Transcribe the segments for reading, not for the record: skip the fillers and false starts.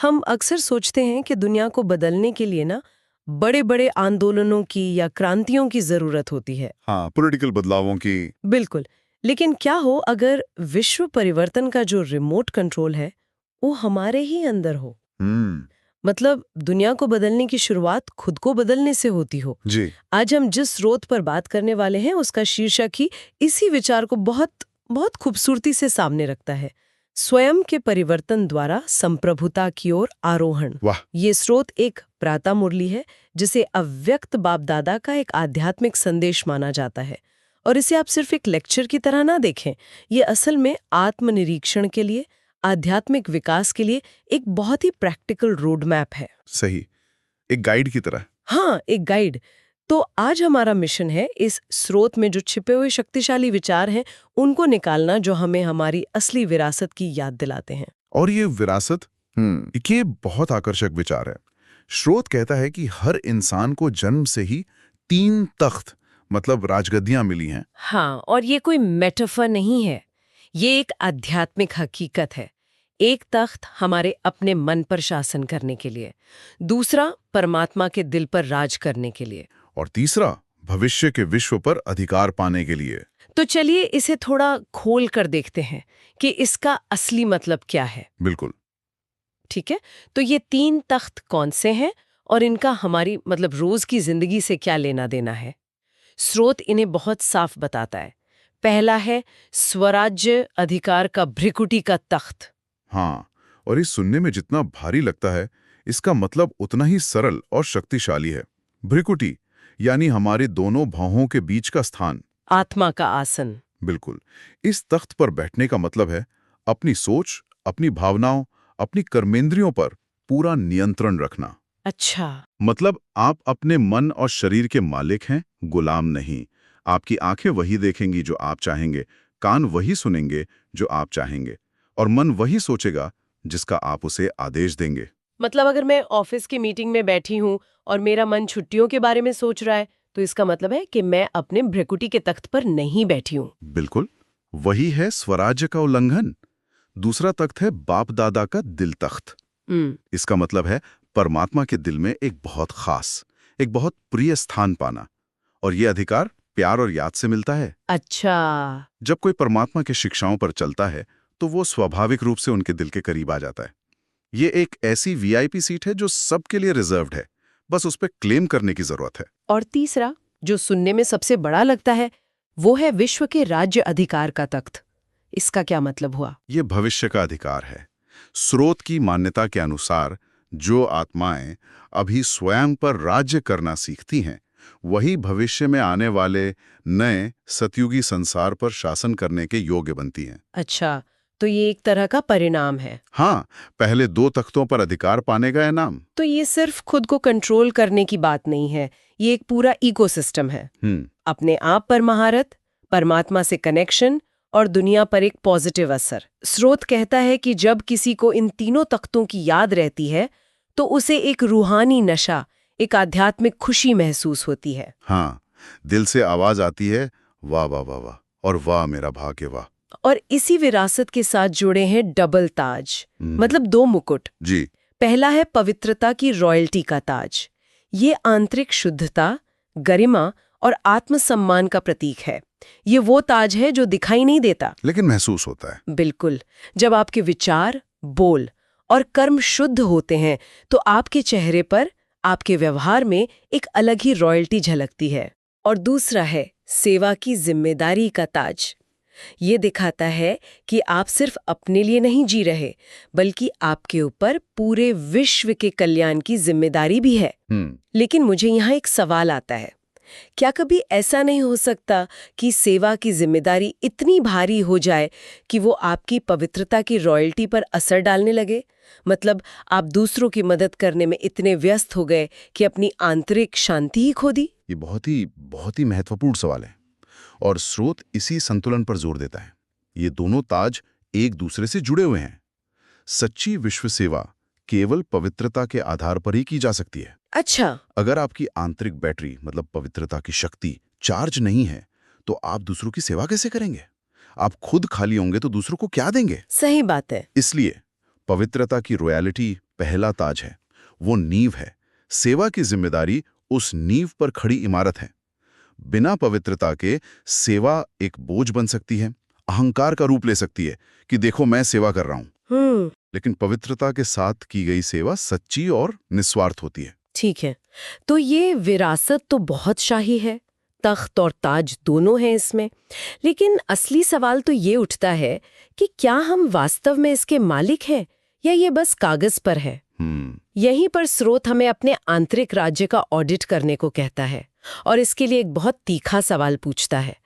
हम अक्सर सोचते हैं कि दुनिया को बदलने के लिए ना बड़े बड़े आंदोलनों की या क्रांतियों की जरूरत होती है। हाँ, पॉलिटिकल बदलावों की। बिल्कुल। लेकिन क्या हो अगर विश्व परिवर्तन का जो रिमोट कंट्रोल है वो हमारे ही अंदर हो? हम्म। मतलब दुनिया को बदलने की शुरुआत खुद को बदलने से होती हो। जी। आज हम जिस स्रोत पर बात करने वाले हैं उसका शीर्षक ही इसी विचार को बहुत बहुत खूबसूरती से सामने रखता है। स्वयं के परिवर्तन द्वारा संप्रभुता की ओर आरोहण। वाह। ये स्रोत एक प्रातः मुरली है जिसे अव्यक्त बाप दादा का एक आध्यात्मिक संदेश माना जाता है। और इसे आप सिर्फ एक लेक्चर की तरह ना देखें, ये असल में आत्मनिरीक्षण के लिए, आध्यात्मिक विकास के लिए एक बहुत ही प्रैक्टिकल रोड मैप है। सही, एक गाइड की तरह। हाँ, एक गाइड। तो आज हमारा मिशन है इस स्रोत में जो छिपे हुए शक्तिशाली विचार हैं उनको निकालना, जो हमें हमारी असली विरासत की याद दिलाते हैं। और ये विरासत, ये बहुत आकर्षक विचार है। स्रोत कहता है कि हर इंसान को जन्म से ही 3 तख्त मतलब राजगद्दियां मिली हैं। हाँ, और ये कोई मेटाफर नहीं है, ये एक आध्यात्मिक हकीकत है। एक तख्त हमारे अपने मन पर शासन करने के लिए, दूसरा परमात्मा के दिल पर राज करने के लिए, और तीसरा भविष्य के विश्व पर अधिकार पाने के लिए। तो चलिए इसे थोड़ा खोल कर देखते हैं कि इसका असली मतलब क्या है। बिल्कुल। ठीक है, तो ये 3 तख्त कौन से हैं और इनका हमारी मतलब रोज की जिंदगी से क्या लेना देना है? स्रोत इन्हें बहुत साफ बताता है। पहला है स्वराज्य अधिकार का भ्रिकुटी का तख्त। हाँ, और इस सुनने में जितना भारी लगता है, इसका मतलब उतना ही सरल और शक्तिशाली है। भ्रिकुटी यानी हमारे दोनों भौहों के बीच का स्थान। आत्मा का आसन। बिल्कुल। इस तख्त पर बैठने का मतलब है अपनी सोच, अपनी भावनाओं, अपनी कर्मेंद्रियों पर पूरा नियंत्रण रखना। अच्छा। मतलब आप अपने मन और शरीर के मालिक हैं, गुलाम नहीं। आपकी आंखें वही देखेंगी जो आप चाहेंगे, कान वही सुनेंगे जो आप चाहेंगे, और मन वही सोचेगा जिसका आप उसे आदेश देंगे। मतलब अगर मैं ऑफिस की मीटिंग में बैठी हूँ और मेरा मन छुट्टियों के बारे में सोच रहा है, तो इसका मतलब है कि मैं अपने भ्रिकुटी के तख्त पर नहीं बैठी हूँ। बिल्कुल, वही है स्वराज्य का उल्लंघन। दूसरा तख्त है बाप दादा का दिल तख्त। इसका मतलब है परमात्मा के दिल में एक बहुत खास, एक बहुत प्रिय स्थान पाना, और ये अधिकार प्यार और याद से मिलता है। अच्छा। जब कोई परमात्मा की शिक्षाओं पर चलता है तो वो स्वाभाविक रूप से उनके दिल के करीब आ जाता है। ये एक ऐसी वीआईपी सीट है जो सबके लिए रिजर्व्ड है, बस उस पर क्लेम करने की जरूरत है। और तीसरा, जो सुनने में सबसे बड़ा लगता है, वो है विश्व के राज्य अधिकार का तख्त। इसका क्या मतलब हुआ? ये भविष्य का अधिकार है। स्रोत की मान्यता के अनुसार जो आत्माएं अभी स्वयं पर राज्य करना सीखती हैं, वही भविष्य में आने वाले नए सतयुगी संसार पर शासन करने के योग्य बनती हैं। अच्छा, तो ये एक तरह का परिणाम है। हाँ, पहले 2 तख्तों पर अधिकार पाने का इनाम। तो ये सिर्फ खुद को कंट्रोल करने की बात नहीं है, ये एक पूरा इकोसिस्टम है। अपने आप पर महारत, परमात्मा से कनेक्शन और दुनिया पर एक पॉजिटिव असर। स्रोत कहता है कि जब किसी को इन तीनों तख्तों की याद रहती है तो उसे एक रूहानी नशा, एक आध्यात्मिक खुशी महसूस होती है। हाँ, दिल से आवाज आती है, वाह वाह वाह वाह, और वाह मेरा भाग्य वाह। और इसी विरासत के साथ जुड़े हैं डबल ताज, मतलब 2 मुकुट। जी। पहला है पवित्रता की रॉयल्टी का ताज। ये आंतरिक शुद्धता, गरिमा और आत्मसम्मान का प्रतीक है। ये वो ताज है जो दिखाई नहीं देता, लेकिन महसूस होता है। बिल्कुल। जब आपके विचार, बोल और कर्म शुद्ध होते हैं तो आपके चेहरे पर, आपके व्यवहार में एक अलग ही रॉयल्टी झलकती है। और दूसरा है सेवा की जिम्मेदारी का ताज। ये दिखाता है कि आप सिर्फ अपने लिए नहीं जी रहे, बल्कि आपके ऊपर पूरे विश्व के कल्याण की जिम्मेदारी भी है। लेकिन मुझे यहाँ एक सवाल आता है, क्या कभी ऐसा नहीं हो सकता कि सेवा की जिम्मेदारी इतनी भारी हो जाए कि वो आपकी पवित्रता की रॉयल्टी पर असर डालने लगे? मतलब आप दूसरों की मदद करने में इतने व्यस्त हो गए कि अपनी आंतरिक शांति ही खो दी? ये बहुत ही महत्वपूर्ण सवाल है, और स्रोत इसी संतुलन पर जोर देता है। ये दोनों ताज एक दूसरे से जुड़े हुए हैं। सच्ची विश्व सेवा केवल पवित्रता के आधार पर ही की जा सकती है। अच्छा। अगर आपकी आंतरिक बैटरी मतलब पवित्रता की शक्ति चार्ज नहीं है, तो आप दूसरों की सेवा कैसे करेंगे? आप खुद खाली होंगे तो दूसरों को क्या देंगे? सही बात है। इसलिए पवित्रता की रॉयल्टी पहला ताज है, वो नींव है। सेवा की जिम्मेदारी उस नींव पर खड़ी इमारत है। बिना पवित्रता के सेवा एक बोझ बन सकती है, अहंकार का रूप ले सकती है कि देखो मैं सेवा कर रहा हूं। लेकिन पवित्रता के साथ की गई सेवा सच्ची और निस्वार्थ होती है। ठीक है, तो ये विरासत तो बहुत शाही है, तख्त और ताज दोनों हैं इसमें। लेकिन असली सवाल तो ये उठता है कि क्या हम वास्तव में इसके मालिक हैं या ये बस कागज पर है? यहीं पर स्रोत हमें अपने आंतरिक राज्य का ऑडिट करने को कहता है और इसके लिए एक बहुत तीखा सवाल पूछता है।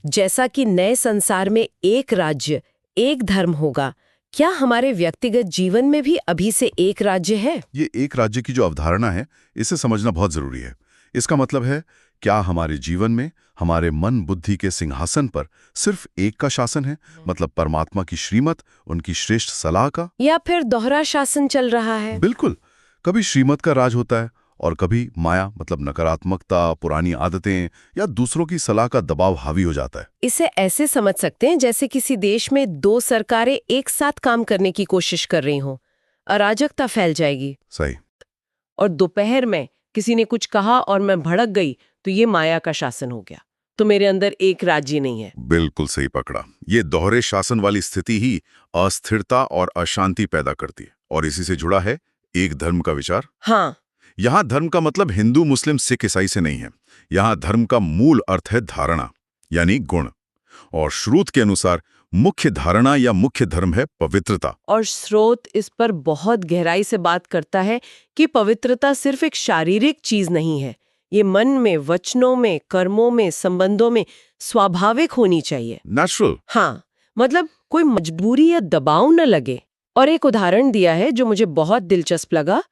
जैसा कि नए संसार में एक राज्य, एक धर्म होगा, क्या हमारे व्यक्तिगत जीवन में भी अभी से एक राज्य है? ये एक राज्य की जो अवधारणा है, इसे समझना बहुत जरूरी है। इसका मतलब है, क्या हमारे जीवन में हमारे मन बुद्धि के सिंहासन पर सिर्फ एक का शासन है, मतलब परमात्मा की श्रीमत, उनकी श्रेष्ठ सलाह का, या फिर दोहरा शासन चल रहा है? बिल्कुल, कभी श्रीमत का राज होता है और कभी माया, मतलब नकारात्मकता, पुरानी आदतें या दूसरों की सलाह का दबाव हावी हो जाता है। इसे ऐसे समझ सकते हैं जैसे किसी देश में दो सरकारें एक साथ काम करने की कोशिश कर रही हों, अराजकता फैल जाएगी। सही। और दोपहर में किसी ने कुछ कहा और मैं भड़क गई तो ये माया का शासन हो गया, तो मेरे अंदर एक राज्य नहीं है। बिल्कुल सही पकड़ा। ये दोहरे शासन वाली स्थिति ही अस्थिरता और अशांति पैदा करती है, और इसी से जुड़ा है एक धर्म का विचार। हाँ, यहाँ धर्म का मतलब हिंदू, मुस्लिम, सिख, ईसाई से नहीं है। यहाँ धर्म का मूल अर्थ है धारणा, यानी गुण। और स्रोत के अनुसार मुख्य धारणा या मुख्य धर्म है पवित्रता। और स्रोत इस पर बहुत गहराई से बात करता है कि पवित्रता सिर्फ एक शारीरिक चीज नहीं है, ये मन में, वचनों में, कर्मों में, संबंधों में स्वाभाविक होनी चाहिए, नेचुरल। हाँ, मतलब कोई मजबूरी या दबाव न लगे। और एक उदाहरण दिया है जो मुझे बहुत दिलचस्प लगा।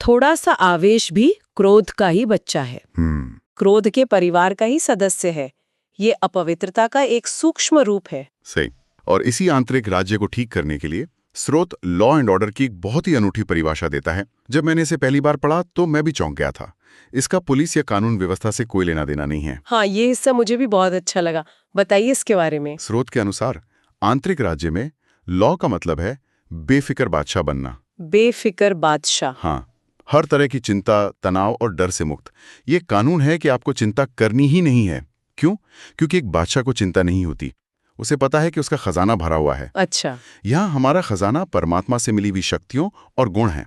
थोड़ा सा आवेश भी क्रोध का ही बच्चा है, क्रोध के परिवार का ही सदस्य है। ये अपवित्रता का एक सूक्ष्म रूप है। सही। और इसी आंतरिक राज्य को ठीक करने के लिए स्रोत लॉ एंड ऑर्डर की एक बहुत ही अनूठी परिभाषा देता है। जब मैंने इसे पहली बार पढ़ा तो मैं भी चौंक गया था। इसका पुलिस या कानून व्यवस्था से कोई लेना देना नहीं है। हाँ, ये हिस्सा मुझे भी बहुत अच्छा लगा, बताइए इसके बारे में। स्रोत के अनुसार आंतरिक राज्य में लॉ का मतलब है बेफिक्र बादशाह बनना। बेफिक्र बादशाह? हाँ, हर तरह की चिंता, तनाव और डर से मुक्त। ये कानून है कि आपको चिंता करनी ही नहीं है। क्यों? क्योंकि एक बादशाह को चिंता नहीं होती, उसे पता है कि उसका खजाना भरा हुआ है। अच्छा। यहाँ हमारा खजाना परमात्मा से मिली हुई शक्तियों और गुण है।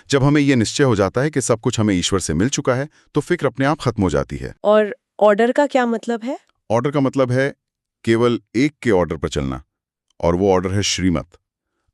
जब हमें यह निश्चय हो जाता है कि सब कुछ हमें ईश्वर से मिल चुका है, तो फिक्र अपने आप खत्म हो जाती है। और ऑर्डर का क्या मतलब है? ऑर्डर का मतलब है केवल एक के ऑर्डर पर चलना, और वो ऑर्डर है श्रीमत।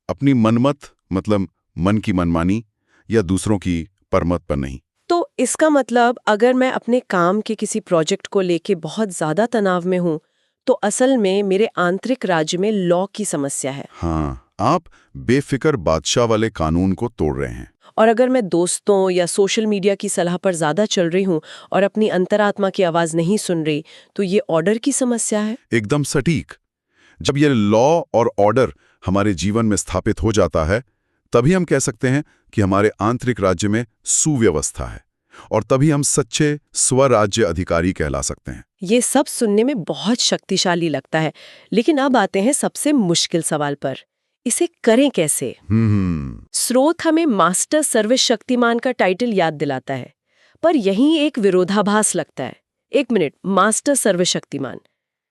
अपनी मनमत, मतलब मन की मनमानी, या दूसरों की परमत पर नहीं। तो इसका मतलब अगर मैं अपने काम के किसी प्रोजेक्ट को लेके बहुत ज्यादा तनाव में हूँ, तो असल में मेरे आंतरिक राज्य में लॉ की समस्या है। हाँ, आप बेफिक्र बादशाह वाले कानून को तोड़ रहे हैं। और अगर मैं दोस्तों या सोशल मीडिया की सलाह पर ज्यादा चल रही हूँ और अपनी अंतरात्मा की आवाज नहीं सुन रही, तो ये ऑर्डर की समस्या है। एकदम सटीक। जब ये लॉ और ऑर्डर हमारे जीवन में स्थापित हो जाता है, तभी हम कह सकते हैं कि हमारे आंतरिक राज्य में सुव्यवस्था है, और तभी हम सच्चे स्वराज्य अधिकारी कहला सकते हैं। ये सब सुनने में बहुत शक्तिशाली लगता है, लेकिन अब आते हैं सबसे मुश्किल सवाल पर, इसे करें कैसे? स्रोत हमें मास्टर सर्वशक्तिमान का टाइटल याद दिलाता है, पर यहीं एक विरोधाभास लगता है। एक मिनट, मास्टर सर्वशक्तिमान,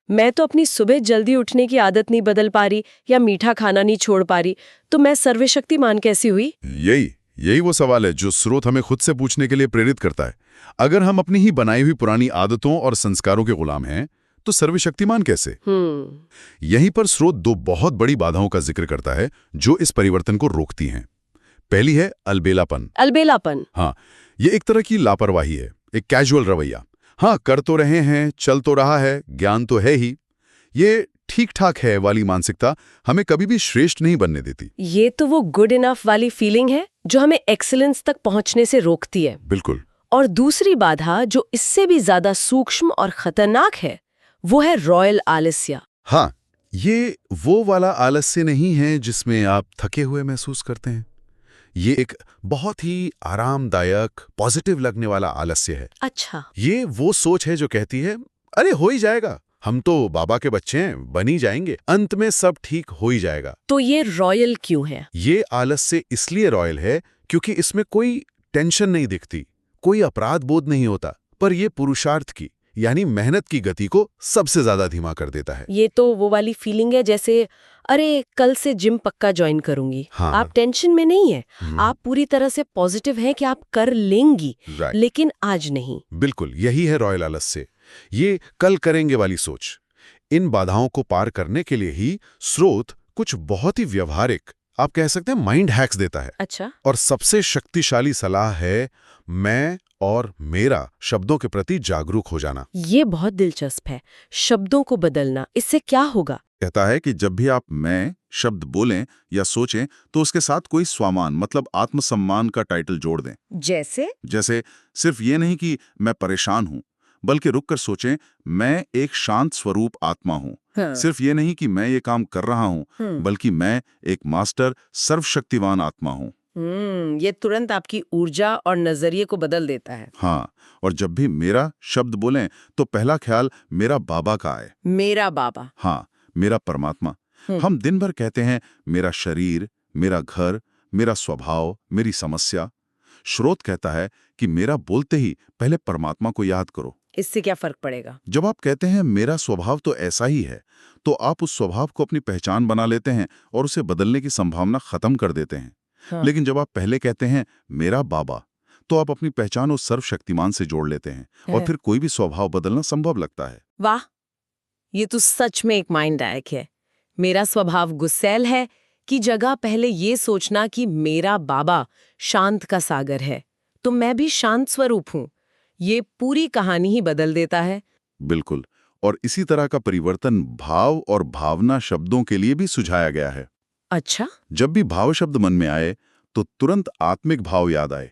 मैं तो अपनी सुबह जल्दी उठने की आदत नहीं बदल पा रही या मीठा खाना नहीं छोड़ पा रही, तो मैं सर्वशक्तिमान कैसी हुई? यही वो सवाल है जो स्रोत हमें खुद से पूछने के लिए प्रेरित करता है। अगर हम अपनी ही बनाई हुई पुरानी आदतों और संस्कारों के गुलाम हैं, तो सर्वशक्तिमान कैसे? यहीं पर स्रोत दो बहुत बड़ी बाधाओं का जिक्र करता है जो इस परिवर्तन को रोकती हैं। पहली है अलबेलापन। अलबेलापन? हाँ, ये एक तरह की लापरवाही है, एक कैजुअल रवैया। हाँ, कर तो रहे हैं, चल तो रहा है, ज्ञान तो है ही, ये ठीक ठाक है वाली मानसिकता हमें कभी भी श्रेष्ठ नहीं बनने देती। ये तो वो गुड इनफ वाली फीलिंग है जो हमें एक्सीलेंस तक पहुंचने से रोकती है। बिल्कुल। और दूसरी बाधा जो इससे भी ज्यादा सूक्ष्म और खतरनाक है, वो है रॉयल आलस्य। हाँ, ये वो वाला आलस्य नहीं है जिसमें आप थके हुए महसूस करते हैं। ये एक बहुत ही आरामदायक, पॉजिटिव लगने वाला आलस्य है। अच्छा। ये वो सोच है जो कहती है, अरे हो ही जाएगा, हम तो बाबा के बच्चे हैं, बन ही जाएंगे, अंत में सब ठीक हो ही जाएगा। तो ये रॉयल क्यों है? ये आलस्य इसलिए रॉयल है क्योंकि इसमें कोई टेंशन नहीं दिखती, कोई अपराध बोध नहीं होता, पर यह पुरुषार्थ की यानी मेहनत की गति को सबसे ज्यादा धीमा कर देता है। ये तो वो वाली फीलिंग है जैसे अरे कल से जिम पक्का ज्वाइन करूंगी। हाँ। आप टेंशन में नहीं है, आप पूरी तरह से पॉजिटिव हैं कि आप कर लेंगी, लेकिन आज नहीं। बिल्कुल यही है रॉयल आलस्य, ये कल करेंगे वाली सोच। इन बाधाओं को पार करने के लिए ही स्रोत कुछ बहुत ही व्यवहारिक, आप कह सकते हैं माइंड हैक्स देता है। अच्छा। और सबसे शक्तिशाली सलाह है मैं और मेरा शब्दों के प्रति जागरूक हो जाना। ये बहुत दिलचस्प है, शब्दों को बदलना। इससे क्या होगा? कहता है कि जब भी आप मैं शब्द बोलें या सोचें तो उसके साथ कोई स्वामान मतलब आत्मसम्मान का टाइटल जोड़ दें। जैसे सिर्फ ये नहीं कि मैं परेशान हूं, बल्कि रुककर सोचें मैं एक शांत स्वरूप आत्मा हूं। हाँ। सिर्फ ये नहीं कि मैं ये काम कर रहा हूं, बल्कि मैं एक मास्टर सर्वशक्तिवान आत्मा हूं। ये तुरंत आपकी ऊर्जा और नजरिए को बदल देता है। हाँ, और जब भी मेरा शब्द बोलें तो पहला ख्याल मेरा बाबा का आए। मेरा बाबा? हाँ, मेरा परमात्मा। हम दिन भर कहते हैं मेरा शरीर, मेरा घर, मेरा स्वभाव, मेरी समस्या। स्रोत कहता है कि मेरा बोलते ही पहले परमात्मा को याद करो। इससे क्या फर्क पड़ेगा? जब आप कहते हैं मेरा स्वभाव तो ऐसा ही है, तो आप उस स्वभाव को अपनी पहचान बना लेते हैं और उसे बदलने की संभावना खत्म कर देते हैं। हाँ। लेकिन जब आप पहले कहते हैं मेरा बाबा, तो आप अपनी पहचान उस सर्वशक्तिमान से जोड़ लेते हैं और फिर कोई भी स्वभाव बदलना संभव लगता है। वाह, ये तो सच में एक माइंड हैक है। मेरा स्वभाव गुस्सैल है की जगह पहले ये सोचना कि मेरा बाबा शांत का सागर है, तो मैं भी शांत स्वरूप हूँ। ये पूरी कहानी ही बदल देता है। बिल्कुल, और इसी तरह का परिवर्तन भाव और भावना शब्दों के लिए भी सुझाया गया है। अच्छा। जब भी भाव शब्द मन में आए तो तुरंत आत्मिक भाव याद आए,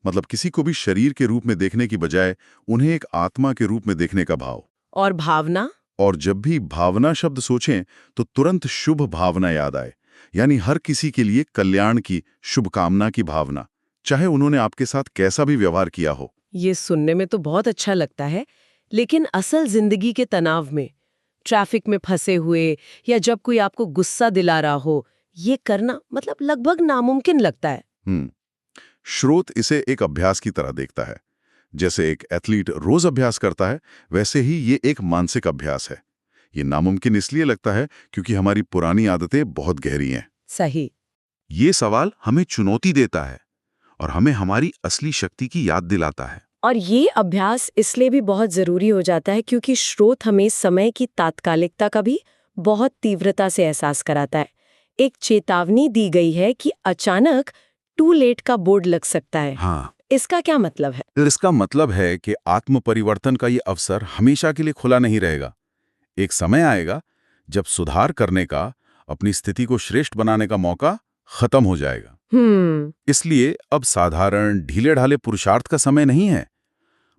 मतलब किसी को भी शरीर के रूप में देखने की बजाय उन्हें एक आत्मा के रूप में देखने का भाव। और भावना? और जब भी भावना शब्द सोचें तो तुरंत शुभ भावना याद आए, यानी हर किसी के लिए कल्याण की, शुभकामना की भावना, चाहे उन्होंने आपके साथ कैसा भी व्यवहार किया हो। ये सुनने में तो बहुत अच्छा लगता है, लेकिन असल जिंदगी के तनाव में, ट्रैफिक में फंसे हुए या जब कोई आपको गुस्सा दिला रहा हो, ये करना मतलब लगभग नामुमकिन लगता है। स्रोत इसे एक अभ्यास की तरह देखता है। जैसे एक एथलीट रोज अभ्यास करता है, वैसे ही ये एक मानसिक अभ्यास है। ये नामुमकिन इसलिए लगता है क्योंकि हमारी पुरानी आदतें बहुत गहरी हैं। सही। ये सवाल हमें चुनौती देता है और हमें हमारी असली शक्ति की याद दिलाता है। और ये अभ्यास इसलिए भी बहुत जरूरी हो जाता है क्योंकि स्रोत हमें समय की तात्कालिकता का भी बहुत तीव्रता से एहसास कराता है। एक चेतावनी दी गई है कि अचानक टू लेट का बोर्ड लग सकता है। हाँ। इसका क्या मतलब है? इसका मतलब है कि आत्म परिवर्तन का ये अवसर हमेशा के लिए खुला नहीं रहेगा। एक समय आएगा जब सुधार करने का, अपनी स्थिति को श्रेष्ठ बनाने का मौका खत्म हो जाएगा। इसलिए अब साधारण ढीले ढाले पुरुषार्थ का समय नहीं है,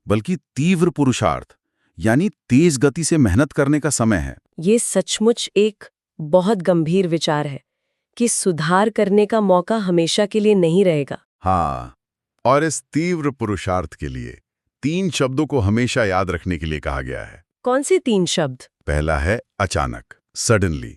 बल्कि तीव्र पुरुषार्थ यानी तेज गति से मेहनत करने का समय है। ये सचमुच एक बहुत गंभीर विचार है कि सुधार करने का मौका हमेशा के लिए नहीं रहेगा। हाँ, और इस तीव्र पुरुषार्थ के लिए 3 शब्दों को हमेशा याद रखने के लिए कहा गया है। कौन से 3 शब्द? पहला है अचानक, सडनली।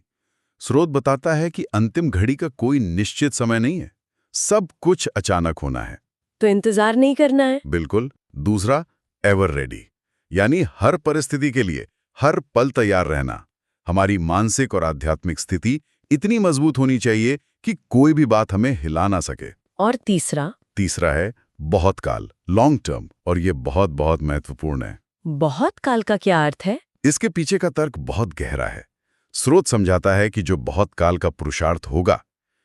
स्रोत बताता है कि अंतिम घड़ी का कोई निश्चित समय नहीं है, सब कुछ अचानक होना है, तो इंतजार नहीं करना है। बिल्कुल। दूसरा एवर रेडी, यानी हर परिस्थिति के लिए हर पल तैयार रहना। हमारी मानसिक और आध्यात्मिक स्थिति इतनी मजबूत होनी चाहिए कि कोई भी बात हमें हिला ना सके। और तीसरा है बहुत काल, लॉन्ग टर्म, और ये बहुत बहुत महत्वपूर्ण है। बहुत काल का क्या अर्थ है? इसके पीछे का तर्क बहुत गहरा है। स्रोत समझाता है कि जो बहुत काल का पुरुषार्थ होगा,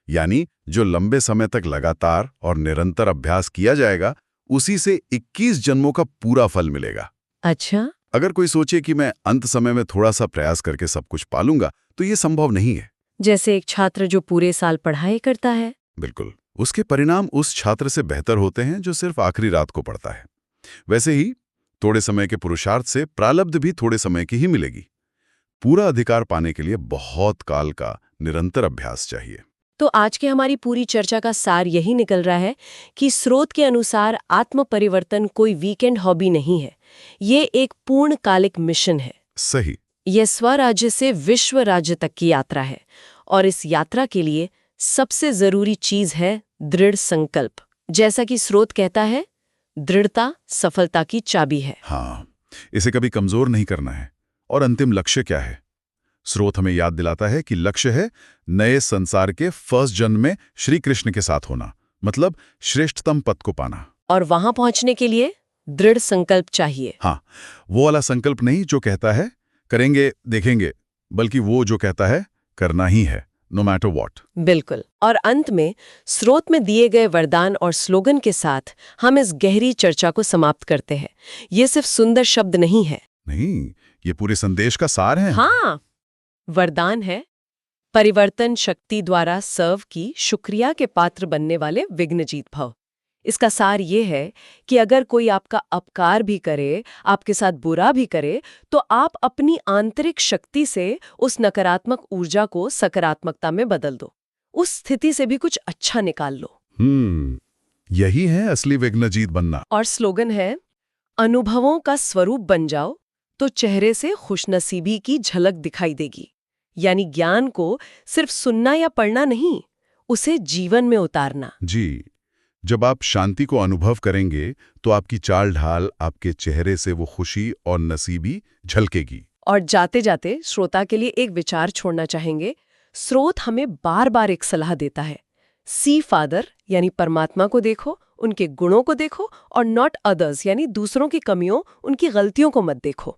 यानी जो लंबे समय तक लगातार और निरंतर अभ्यास किया जाएगा, उसी से 21 जन्मों का पूरा फल मिलेगा। अच्छा। अगर कोई सोचे कि मैं अंत समय में थोड़ा सा प्रयास करके सब कुछ पालूंगा, तो ये संभव नहीं है। जैसे एक छात्र जो पूरे साल पढ़ाई करता है। बिल्कुल, उसके परिणाम उस छात्र से बेहतर होते हैं जो सिर्फ आखिरी रात को पढ़ता है। वैसे ही थोड़े समय के पुरुषार्थ से प्रारब्ध भी थोड़े समय की ही मिलेगी। पूरा अधिकार पाने के लिए बहुत काल का निरंतर अभ्यास चाहिए। तो आज के हमारी पूरी चर्चा का सार यही निकल रहा है कि स्रोत के अनुसार आत्म परिवर्तन कोई वीकेंड हॉबी नहीं है, ये एक पूर्णकालिक मिशन है। सही। यह स्वराज्य से विश्व राज्य तक की यात्रा है, और इस यात्रा के लिए सबसे जरूरी चीज है दृढ़ संकल्प, जैसा कि स्रोत कहता है, दृढ़ता सफलता की चाबी है। हाँ, इसे कभी कमजोर नहीं करना है। और अंतिम लक्ष्य क्या है? स्रोत हमें याद दिलाता है कि लक्ष्य है नए संसार के फर्स्ट जन्म में श्री कृष्ण के साथ होना, मतलब श्रेष्ठतम पद को पाना। और वहां पहुंचने के लिए दृढ़ संकल्प चाहिए। हाँ, वो वाला संकल्प नहीं जो कहता है करेंगे देखेंगे, बल्कि वो जो कहता है करना ही है, नो मैटर व्हाट। बिल्कुल। और अंत में स्रोत में दिए गए वरदान और स्लोगन के साथ हम इस गहरी चर्चा को समाप्त करते हैं। ये सिर्फ सुंदर शब्द नहीं है। नहीं, ये पूरे संदेश का सार है। हाँ, वरदान है, परिवर्तन शक्ति द्वारा सर्व की शुक्रिया के पात्र बनने वाले विघ्नजीत भव। इसका सार ये है कि अगर कोई आपका अपकार भी करे, आपके साथ बुरा भी करे, तो आप अपनी आंतरिक शक्ति से उस नकारात्मक ऊर्जा को सकारात्मकता में बदल दो। उस स्थिति से भी कुछ अच्छा निकाल लो। यही है असली विघ्नजीत बनना। और स्लोगन है, अनुभवों का स्वरूप बन जाओ तो चेहरे से खुशनसीबी की झलक दिखाई देगी। यानी ज्ञान को सिर्फ सुनना या पढ़ना नहीं, उसे जीवन में उतारना। जी, जब आप शांति को अनुभव करेंगे तो आपकी चाल ढाल, आपके चेहरे से वो खुशी और नसीबी झलकेगी। और जाते जाते श्रोता के लिए एक विचार छोड़ना चाहेंगे। स्रोत हमें बार बार एक सलाह देता है, सी फादर यानी परमात्मा को देखो, उनके गुणों को देखो, और नॉट अदर्स यानी दूसरों की कमियों, उनकी गलतियों को मत देखो।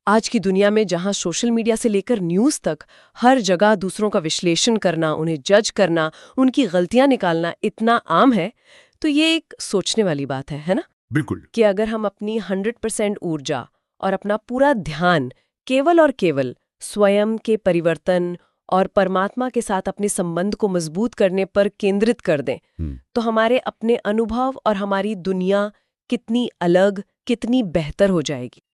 आज की दुनिया में जहां सोशल मीडिया से लेकर न्यूज़ तक हर जगह दूसरों का विश्लेषण करना, उन्हें जज करना, उनकी गलतियां निकालना इतना आम है, तो ये एक सोचने वाली बात है ना? बिल्कुल। कि अगर हम अपनी 100% ऊर्जा और अपना पूरा ध्यान केवल और केवल स्वयं के परिवर्तन और परमात्मा के साथ अपने संबंध को मजबूत करने पर केंद्रित कर दें, तो हमारे अपने अनुभव और हमारी दुनिया कितनी अलग, कितनी बेहतर हो जाएगी।